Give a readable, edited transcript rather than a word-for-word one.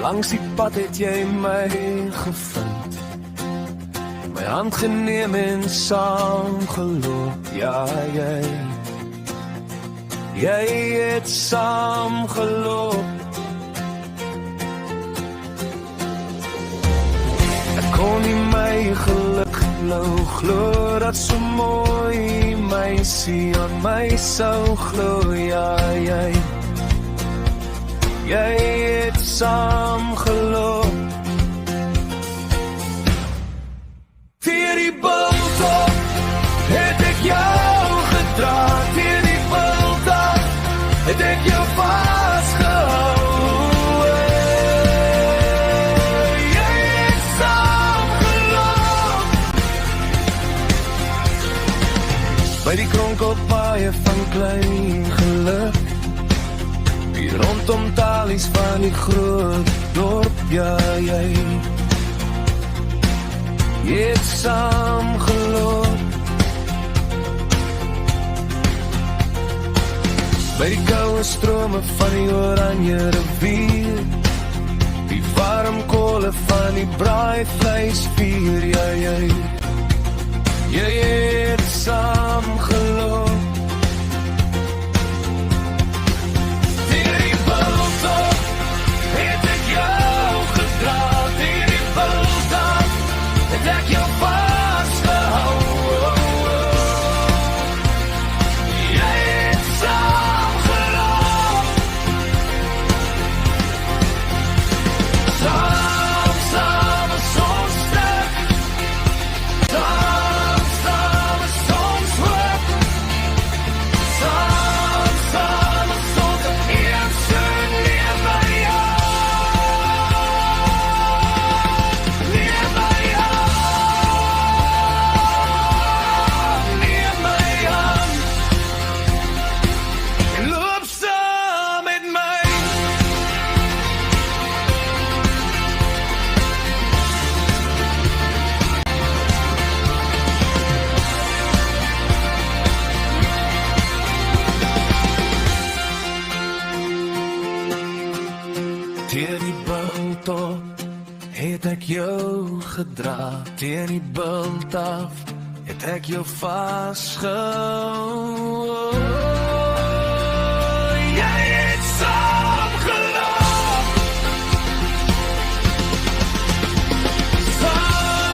Langs die pad het jy my gevind, my hand geneem en saamgeloop, ja jy het saamgeloop. Ek kon nie my geluk glo dat so mooi meisie aan my sou glo, ja jy het saamgeloop. Teen die bultop het ek jou gedra, teen die bultop het ek jou vastgehou. Jy het saamgeloop. By die kronkelpaaie van klein geluk, hier rondom talies van die groot dorp, ja jy het saamgeloop. By die koue strome van die oranje rivier, die warm kole van die braaivleisvuur, ja jy het saamgeloop. Teen die bultop het ek jou gedra, teen die bultop het ek jou vastgehou.